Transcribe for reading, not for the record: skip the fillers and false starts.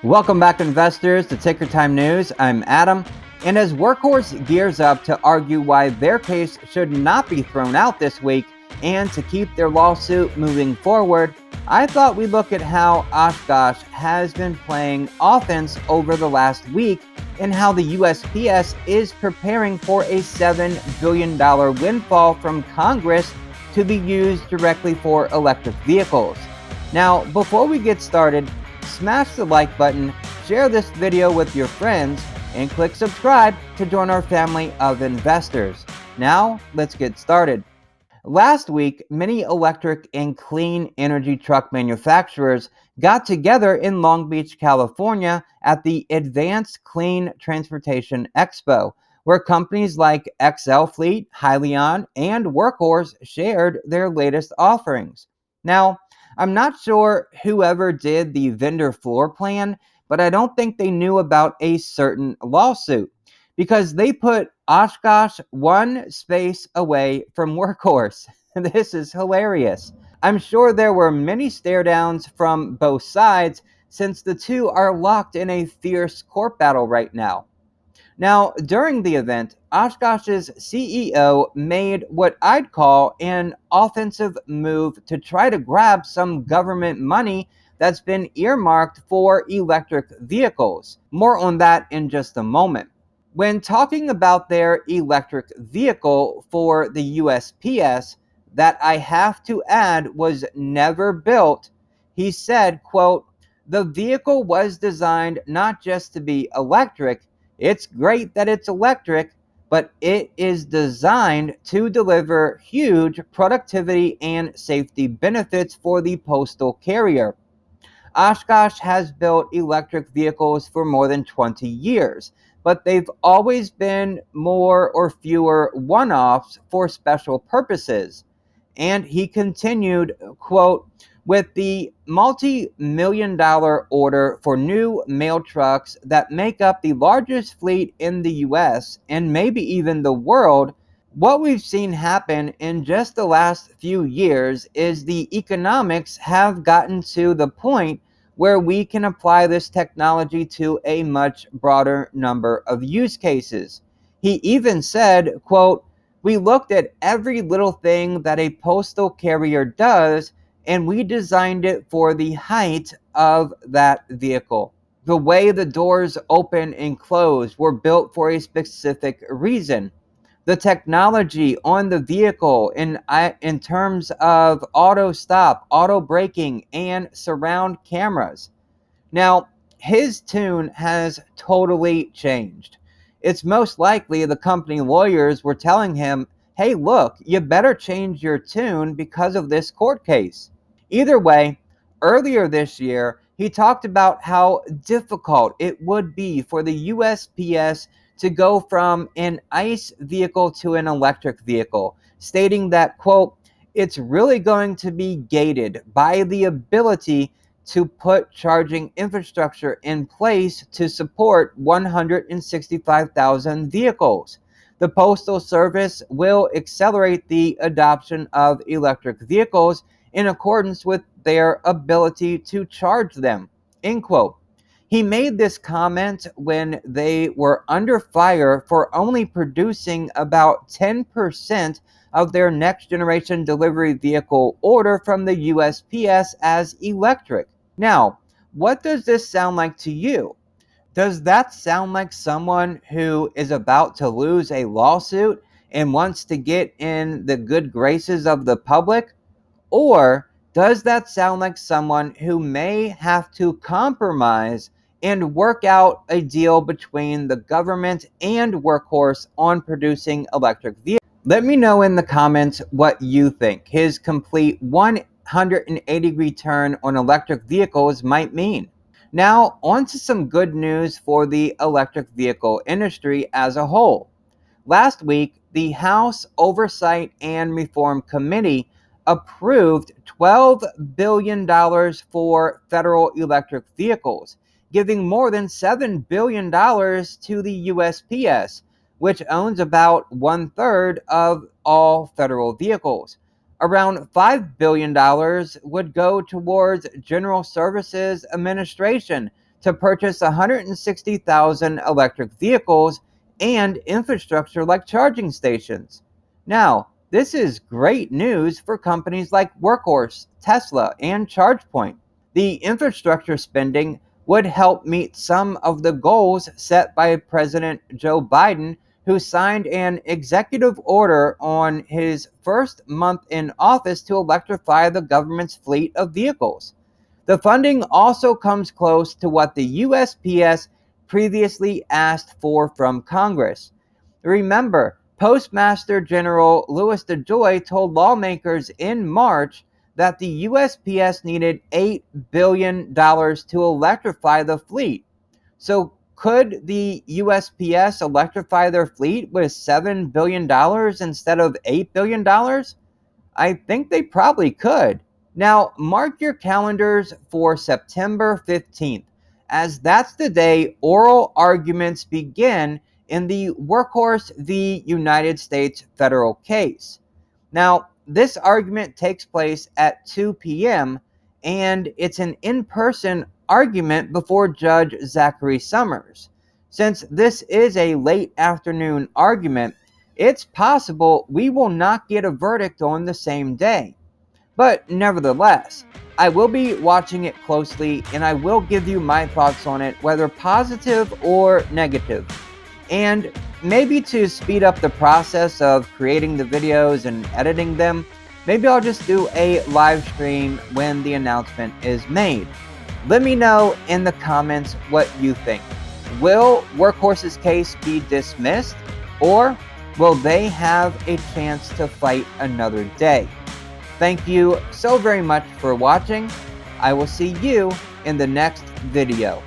Welcome back, investors, to Ticker Time News. I'm Adam, and as Workhorse gears up to argue why their case should not be thrown out this week and to keep their lawsuit moving forward, I thought we'd look at how Oshkosh has been playing offense over the last week and how the USPS is preparing for a $7 billion windfall from Congress to be used directly for electric vehicles. Now, before we get started, smash the like button, share this video with your friends, and click subscribe to join our family of investors. Now, let's get started. Last week, many electric and clean energy truck manufacturers got together in Long Beach, California at the Advanced Clean Transportation Expo, where companies like XL Fleet, Hyliion, and Workhorse shared their latest offerings. Now, I'm not sure whoever did the vendor floor plan, but I don't think they knew about a certain lawsuit because they put Oshkosh one space away from Workhorse. This is hilarious. I'm sure there were many stare downs from both sides since the two are locked in a fierce court battle right now. Now, during the event, Oshkosh's CEO made what I'd call an offensive move to try to grab some government money that's been earmarked for electric vehicles. More on that in just a moment. When talking about their electric vehicle for the USPS, that I have to add was never built, he said, quote, "The vehicle was designed not just to be electric. It's great that it's electric, but it is designed to deliver huge productivity and safety benefits for the postal carrier." Oshkosh has built electric vehicles for more than 20 years, but they've always been more or fewer one-offs for special purposes. And he continued, quote, "With the multi-million dollar order for new mail trucks that make up the largest fleet in the US and maybe even the world, what we've seen happen in just the last few years is the economics have gotten to the point where we can apply this technology to a much broader number of use cases." He even said, quote, "We looked at every little thing that a postal carrier does, and we designed it for the height of that vehicle. The way the doors open and close were built for a specific reason. The technology on the vehicle in terms of auto stop, auto braking, and surround cameras." Now, his tune has totally changed. It's most likely the company lawyers were telling him, "Hey, look, you better change your tune because of this court case." Either way, earlier this year, he talked about how difficult it would be for the USPS to go from an ICE vehicle to an electric vehicle, stating that, quote, "It's really going to be gated by the ability to put charging infrastructure in place to support 165,000 vehicles. The Postal Service will accelerate the adoption of electric vehicles in accordance with their ability to charge them." End quote. He made this comment when they were under fire for only producing about 10% of their next generation delivery vehicle order from the USPS as electric. Now, what does this sound like to you? Does that sound like someone who is about to lose a lawsuit and wants to get in the good graces of the public? Or does that sound like someone who may have to compromise and work out a deal between the government and Workhorse on producing electric vehicles? Let me know in the comments what you think his complete 180-degree turn on electric vehicles might mean. Now, on to some good news for the electric vehicle industry as a whole. Last week, the House Oversight and Reform Committee approved $12 billion for federal electric vehicles, giving more than $7 billion to the USPS, which owns about 1/3 of all federal vehicles. Around $5 billion would go towards General Services Administration to purchase 160,000 electric vehicles and infrastructure like charging stations. Now, this is great news for companies like Workhorse, Tesla, and ChargePoint. The infrastructure spending would help meet some of the goals set by President Joe Biden, who signed an executive order on his first month in office to electrify the government's fleet of vehicles. The funding also comes close to what the USPS previously asked for from Congress. Remember, Postmaster General Louis DeJoy told lawmakers in March that the USPS needed $8 billion to electrify the fleet. So, could the USPS electrify their fleet with $7 billion instead of $8 billion? I think they probably could. Now, mark your calendars for September 15th, as that's the day oral arguments begin in the Workhorse v. United States federal case. Now, this argument takes place at 2 p.m., and it's an in-person argument before Judge Zachary Summers. Since this is a late afternoon argument, it's possible we will not get a verdict on the same day. But nevertheless, I will be watching it closely and I will give you my thoughts on it, whether positive or negative. And maybe to speed up the process of creating the videos and editing them, maybe I'll just do a live stream when the announcement is made. Let me know in the comments what you think. Will Workhorse's case be dismissed, or will they have a chance to fight another day? Thank you so very much for watching. I will see you in the next video.